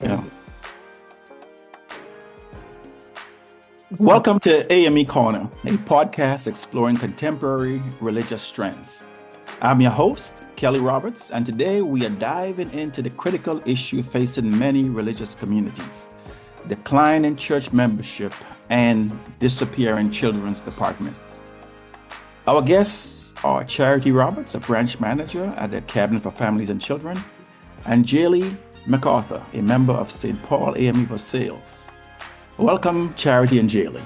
Yeah. Welcome to Ame Corner, a podcast exploring contemporary religious trends. I'm your host, Kelly Roberts, and today we are diving into the critical issue facing many religious communities: decline in church membership and disappearing children's departments. Our guests are Charity Roberts, a branch manager at the Cabinet for Families and Children, and Jaylee MacArthur, a member of St. Paul AME for Sales. Welcome, Charity and Jaylee.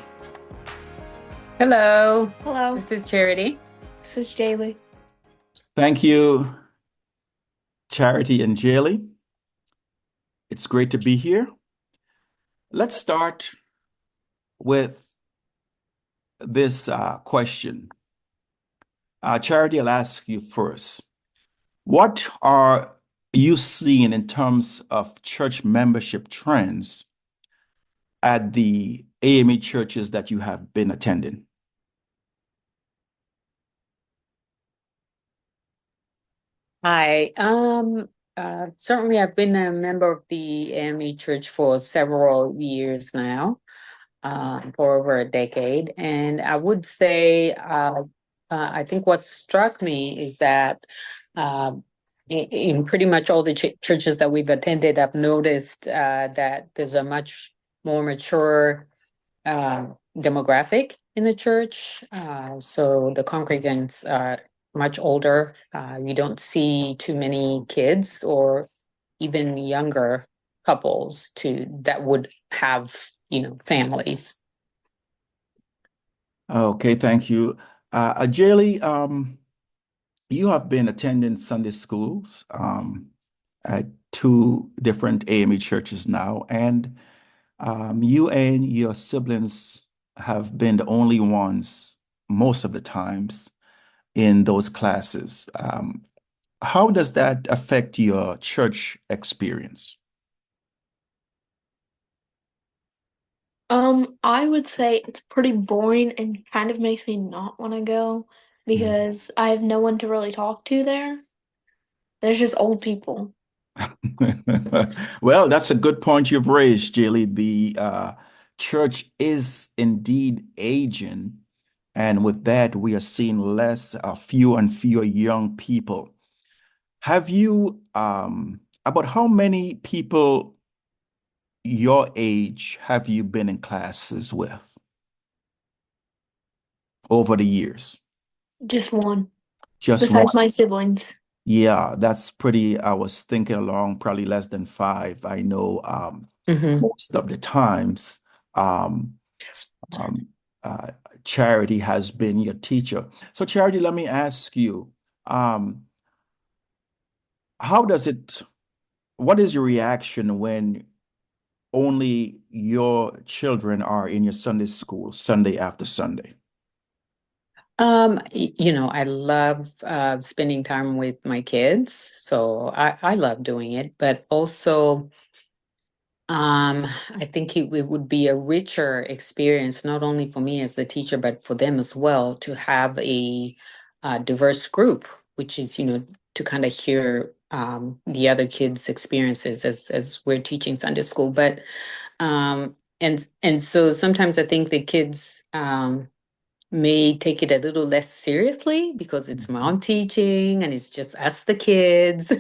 Hello, Hello, this is Charity. this is Jaylee. Thank you, Charity and Jaylee. It's great to be here. Let's start with this question. Charity, I'll ask you first. What are you seeing in terms of church membership trends at the AME churches that you have been attending? Hi. Certainly I've been a member of the AME Church for several years now, for over a decade. And I would say, I think what struck me is that in pretty much all the churches that we've attended, I've noticed that there's a much more mature demographic in the church. So the congregants are much older. You don't see too many kids or even younger couples that would have, families. Okay, thank you. Jaylee, you have been attending Sunday schools at two different AME churches now, and you and your siblings have been the only ones most of the times in those classes. How does that affect your church experience? I would say it's pretty boring and kind of makes me not want to go because I have no one to really talk to there. There's just old people. Well, that's a good point you've raised, Jilly. The church is indeed aging, and with that, we are seeing fewer and fewer young people. Have you, about how many people your age have you been in classes with over the years? Just one, Just one. besides my siblings. Yeah, that's pretty. I was thinking along probably less than five. I know Mhm. most of the times um, um, uh, Charity has been your teacher. So, Charity, let me ask you, um, how does it, what is your reaction when only your children are in your Sunday school, Sunday after Sunday? I love spending time with my kids, so I love doing it, but also I think it would be a richer experience, not only for me as the teacher, but for them as well, to have a diverse group, which is, to kind of hear the other kids' experiences as we're teaching Sunday school. But and so sometimes I think the kids may take it a little less seriously because it's mom teaching and it's just us, the kids.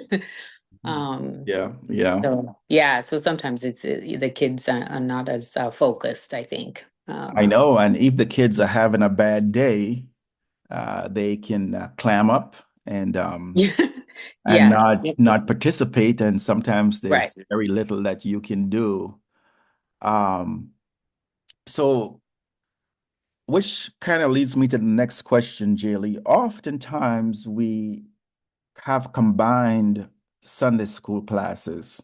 Um, Yeah. so sometimes it's the kids are not as focused, I think. I know. And if the kids are having a bad day, they can clam up and Yeah, and yeah, not participate. And sometimes right. there's very little that you can do. Um, so, which kind of leads me to the next question, Jaylee. Oftentimes, we have combined Sunday school classes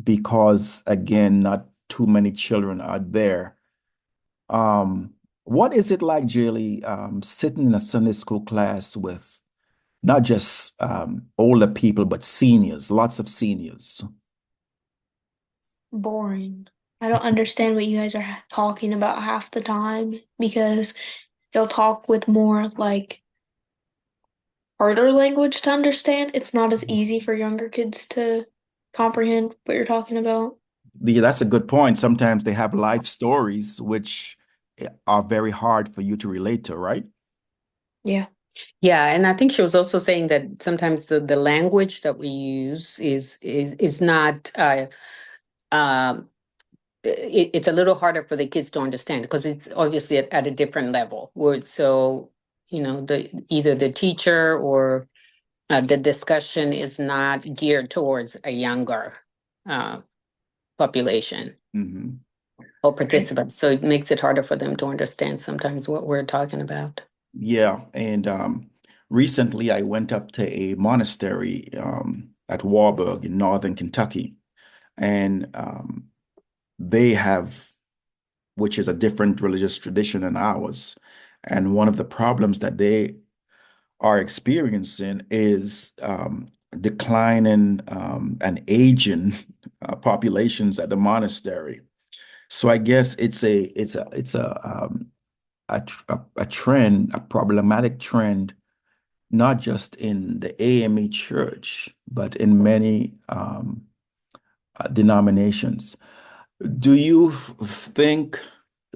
because, again, not too many children are there. What is it like, Jaylee, sitting in a Sunday school class with not just older people, but seniors, lots of seniors? Boring. I don't understand what you guys are talking about half the time because they'll talk with more like harder language to understand. It's not as easy for younger kids to comprehend what you're talking about. Yeah, that's a good point. Sometimes they have life stories which are very hard for you to relate to, right? Yeah. Yeah, and I think she was also saying that sometimes the language that we use is not um it's a little harder for the kids to understand because it's obviously at a different level. Where so the either the teacher or the discussion is not geared towards a younger uh, population Hmm. or participants, so it makes it harder for them to understand sometimes what we're talking about. Yeah, and recently I went up to a monastery at Warburg in northern Kentucky, and they have, which is a different religious tradition than ours, and one of the problems that they are experiencing is declining and aging populations at the monastery. So I guess it's a trend, a problematic trend, not just in the AME church, but in many denominations. Do you think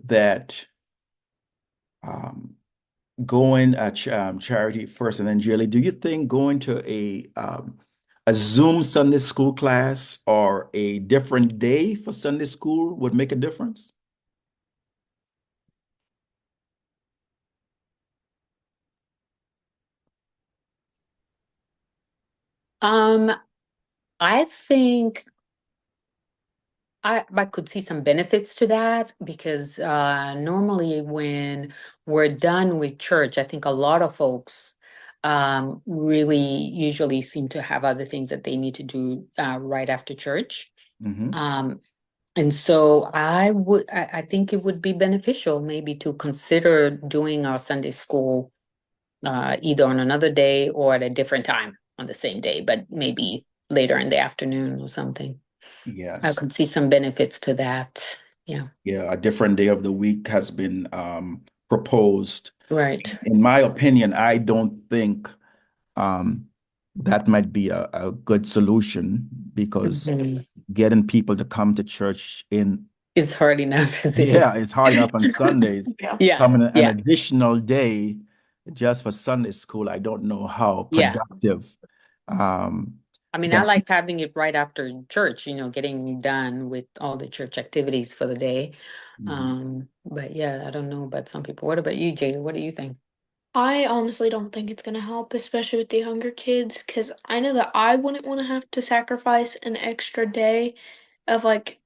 that um, going at charity first and then Jilly, do you think going to a Zoom Sunday school class or a different day for Sunday school would make a difference? Um, I think I could see some benefits to that because normally when we're done with church, I think a lot of folks really usually seem to have other things that they need to do right after church. Hmm. Um, and so I think it would be beneficial maybe to consider doing our Sunday school either on another day or at a different time on the same day, but maybe later in the afternoon or something. I Yes. could see some benefits to that. Yeah, Yeah, a different day of the week has been proposed. right. In my opinion, I don't think um, that might be a good solution because Mhm. getting people to come to church in, It's hard enough as it yeah, is. it's hard enough on Sundays. Yeah. Yeah, Coming an yeah, additional day just for Sunday school, I don't know how yeah. productive um, I mean, I that. like having it right after church, getting done with all the church activities for the day. Mhm. But yeah, I don't know about some people. What about you, Jada? What do you think? I honestly don't think it's gonna help, especially with the younger kids, because I know that I wouldn't want to have to sacrifice an extra day of like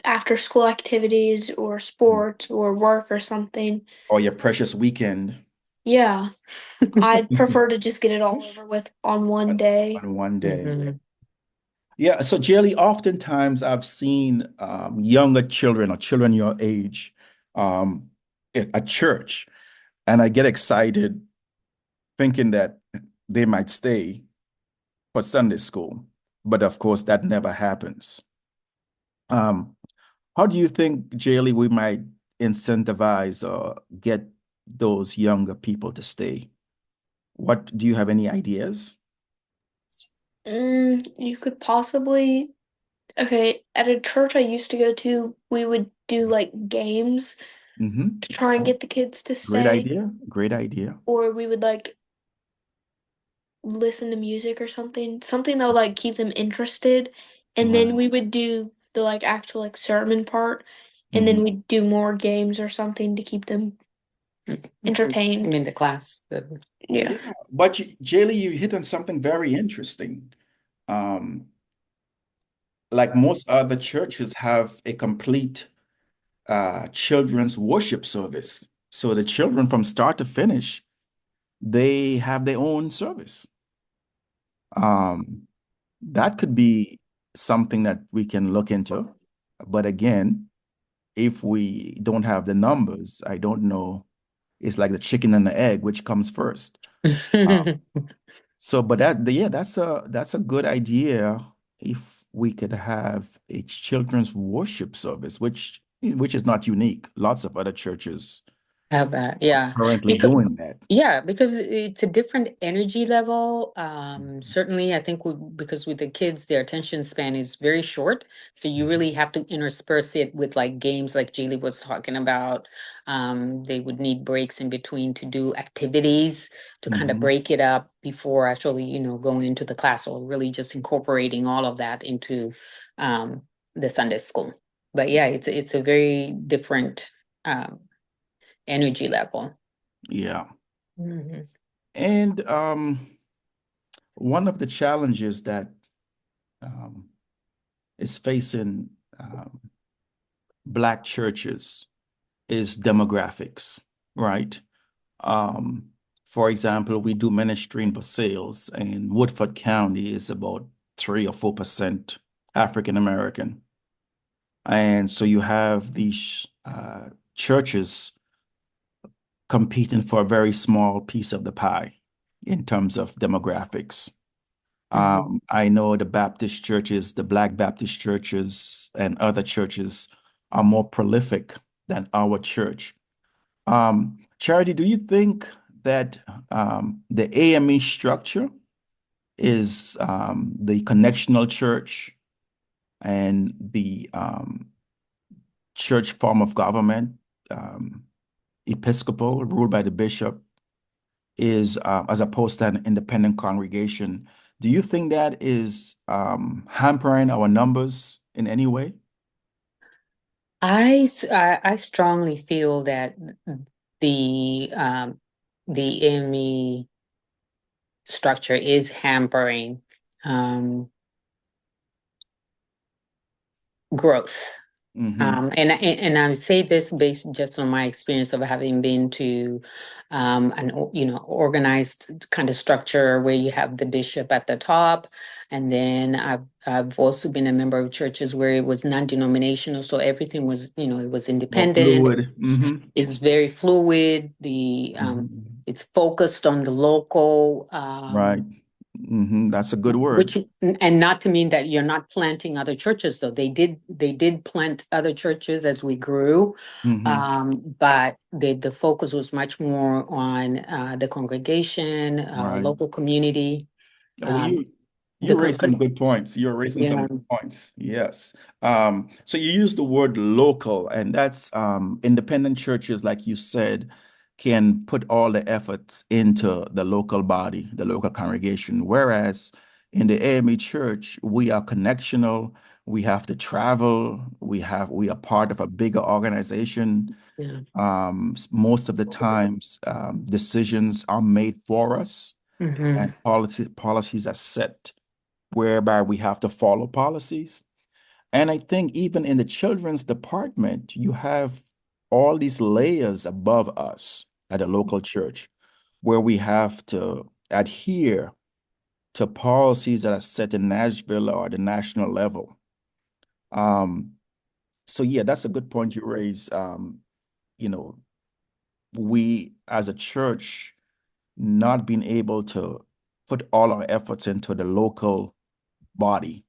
after school activities or sports or work or something. Or your precious weekend Yeah, I'd prefer to just get it all over with on one day. on one day. Mhm. Yeah, so Jelly, oftentimes I've seen younger children or children your age um, at church, and I get excited thinking that they might stay for Sunday school. But of course, that never happens. Um, how do you think, Jelly, we might incentivize or get those younger people to stay? What do you have any ideas? You could possibly, okay, at a church I used to go to, we would do like games Hmm. to try and get the kids to Great stay, idea. Great idea. or we would like listen to music or something that would like keep them interested, and then Right. we would do the like actual like sermon part, and Mhm. then we'd do more games or something to keep them Mhm. I entertained. mean, the class. Yeah. Yeah, but Jaylee, you hit on something very interesting. Um, like most other churches have a complete children's worship service. So the children from start to finish, they have their own service. Um, that could be something that we can look into. But again, if we don't have the numbers, I don't know. It's like the chicken and the egg, which comes first. Uh, So, but yeah, that's a good idea if we could have a children's worship service, which is not unique. Lots of other churches have that. Yeah. currently Because doing that. yeah, because it's a different energy level. Mhm. Certainly, I think because with the kids, their attention span is very short. So you really have to intersperse it with like games like Julie was talking about. They would need breaks in between to do activities to kind of Mhm. break it up before actually, going into the class, or really just incorporating all of that into um, the Sunday school. But yeah, it's a very different um, energy level. Yeah. Mhm. And one of the challenges that um, is facing Black churches is demographics, right? Um, for example, we do ministry in Versailles, and Woodford County is about 3 or 4% African American. And so you have these churches competing for a very small piece of the pie in terms of demographics. Mhm. I know the Baptist churches, the Black Baptist churches, and other churches are more prolific than our church. Charity, do you think that the AME structure is the connectional church and the church form of government, um, Episcopal, ruled by the bishop, is as opposed to an independent congregation? Do you think that is hampering our numbers in any way? I strongly feel that the um, the ME structure is hampering um, growth. Mm-hmm. And I say this based just on my experience of having been to organized kind of structure where you have the bishop at the top, and then I've also been a member of churches where it was non-denominational, so everything was it was More independent. fluid. Mm-hmm. It's very fluid. Mm-hmm. It's focused on the local. Right. Mm-hmm. That's a good word. Which and not to mean that you're not planting other churches, though they did plant other churches as we grew, Mm-hmm. but the focus was much more on the congregation, Right. local community. Oh, um, you the raised some good points. You're raising some yeah. good points. Yes. So you use the word local, and that's independent churches, like you said, can put all the efforts into the local body, the local congregation. Whereas in the AME church, we are connectional. We have to travel. We are part of a bigger organization. Yeah. Most of the times, decisions are made for us, Hmm. and policies are set whereby we have to follow policies. And I think even in the children's department, you have all these layers above us at a local church where we have to adhere to policies that are set in Nashville or the national level. Um, so yeah, that's a good point you raise. You know, we as a church not being able to put all our efforts into the local body,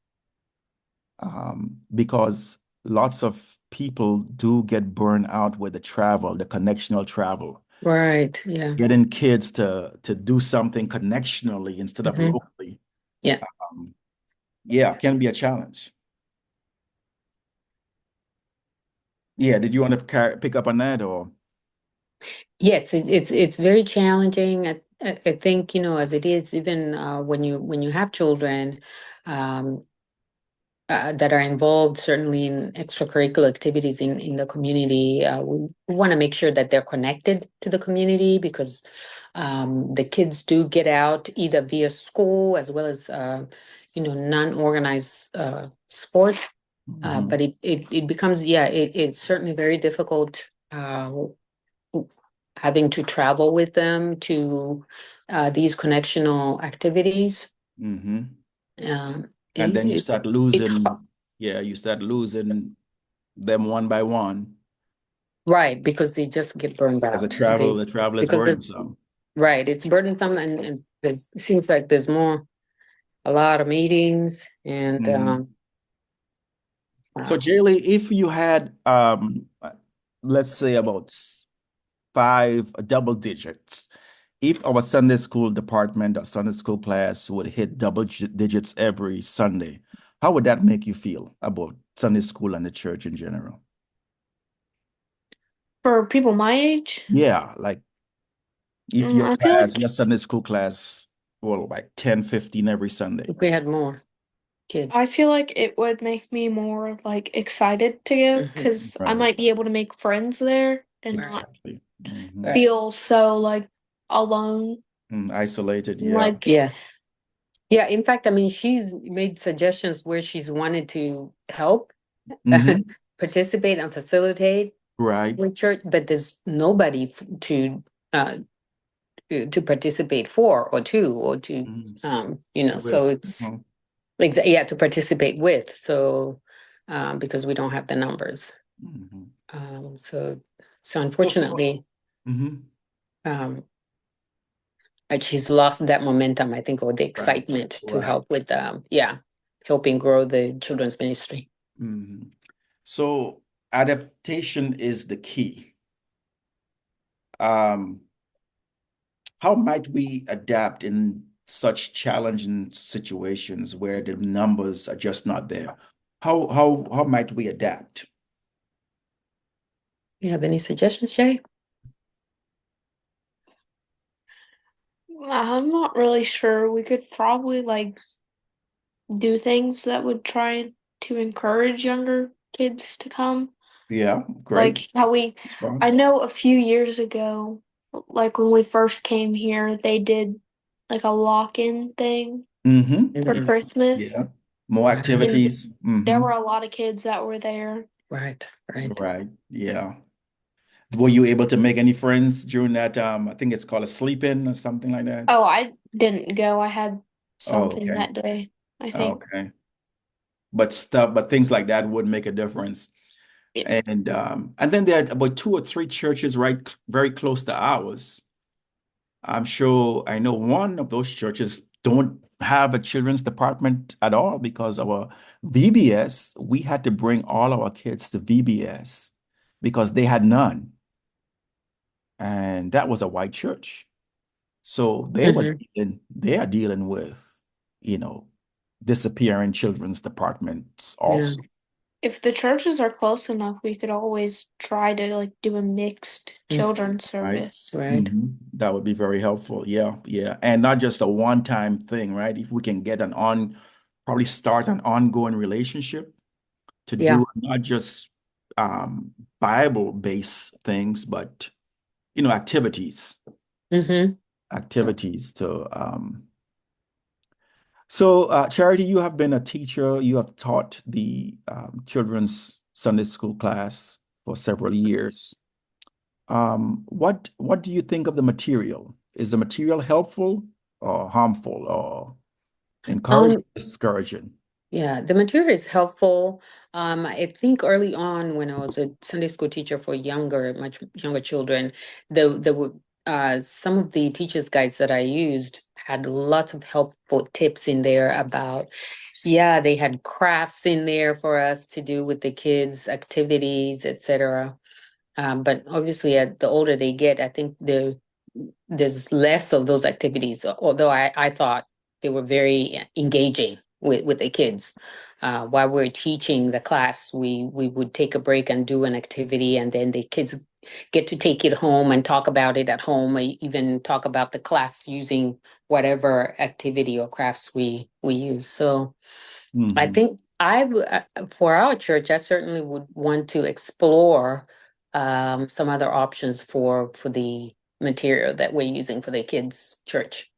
because lots of people do get burned out with the travel, the connectional travel, Right. Yeah. getting kids to do something connectionally instead of Hmm. locally. Yeah. Um, yeah, can be a challenge. Yeah, did you want to pick up on that or? Yes, it's very challenging. I think as it is, even when you have children. Um, that are involved certainly in extracurricular activities in the community. We want to make sure that they're connected to the community because the kids do get out either via school as well as non-organized sport. Mhm. But it becomes it's certainly very difficult having to travel with them to these connectional activities. Mhm. Um, And then you it, start it's hard. losing, yeah, you start losing them one by one Right, because they just get burned as out. the travel is Because burdensome. right, it's burdensome, and it seems like there's a lot of meetings, and Mhm. So uh, Jaylee, if you had let's say about five double digits. If our Sunday school department or Sunday school class would hit double digits every Sunday, how would that make you feel about Sunday school and the church in general? For people my age, Yeah, like if your I feel class, like your Sunday school class, well, like 10, 15 every Sunday. If we had more kids. I feel like it would make me more like excited to go Mhm. because I Right. might be able to make friends there and not Exactly. Mhm. Right. feel so like alone. Isolated, yeah. Like Yeah. Yeah. In fact, I mean, she's made suggestions where she's wanted to help Mhm. participate and facilitate Right. with church, but there's nobody uh to participate for or to Mhm. so With. it's yeah, to participate with. So because we don't have the numbers. Mhm. So unfortunately, Mhm. um she's lost that momentum, I think, or the Right. excitement to Right. help with helping grow the children's ministry. Mhm. So adaptation is the key. Um, how might we adapt in such challenging situations where the numbers are just not there? How might we adapt? You have any suggestions, Jay? I'm not really sure. We could probably like do things that would try to encourage younger kids to come. Yeah, great Like how I response. know a few years ago, like when we first came here, they did like a lock-in thing Mm-hmm. for Mhm. Christmas. Yeah. More Right. And activities. there Mm-hmm. were a lot of kids that were there. Right. Right. Yeah. Were you able to make any friends during that? I think it's called a sleep-in or something like that. Oh, I didn't go. I had Oh, something okay. that day, I think. Okay. But things like that would make a difference. Yeah. And then there are about two or three churches very close to ours. I know one of those churches don't have a children's department at all because our VBS, we had to bring all our kids to VBS because they had none. And that was a white church. So Mhm. they are dealing with, you know, disappearing children's departments Yeah. also. If the churches are close enough, we could always try to like do a mixed Mm. children's Right. service. Right. That would be very helpful. Yeah, yeah. And not just a one-time thing, right? If we can get probably start an ongoing relationship to Yeah. do not just Bible-based things, but activities, Mm-hmm. activities to so Charity, you have been a teacher, you have taught the children's Sunday school class for several years. What do you think of the material? Is the material helpful or harmful or encouraging, Um, discouraging? Yeah, the material is helpful. I think early on when I was a Sunday school teacher for much younger children, there were some of the teachers' guides that I used had lots of helpful tips in there about, yeah, they had crafts in there for us to do with the kids, activities, etc. But obviously, the older they get, I think there's less of those activities, although I thought they were very engaging with the kids. While we're teaching the class, we would take a break and do an activity, and then the kids get to take it home and talk about it at home, or even talk about the class using whatever activity or crafts we use. So I Hmm. think for our church, I certainly would want to explore some other options for the material that we're using for the kids' church.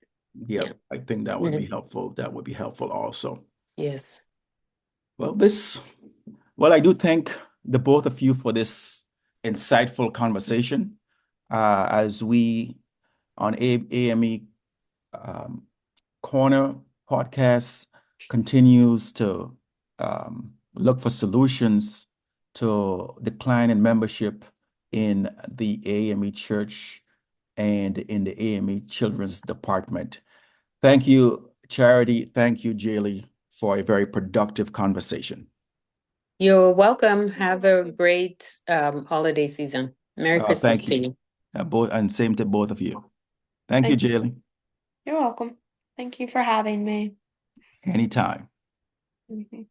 Yeah. Yep, I think that would be Mhm. helpful. That would be helpful also. Yes. Well, I do thank the both of you for this insightful conversation as we on AME um, Corner Podcast continues to look for solutions to decline in membership in the AME Church and in the AME Children's Department. Thank you, Charity. Thank you, Jaylee, for a very productive conversation. You're welcome. Have a great holiday season. Merry Christmas Thank to you. you. And same to both of you. Thank you, Thank you. Jaylee. You're welcome. Thank you for having me. Anytime. Mhm.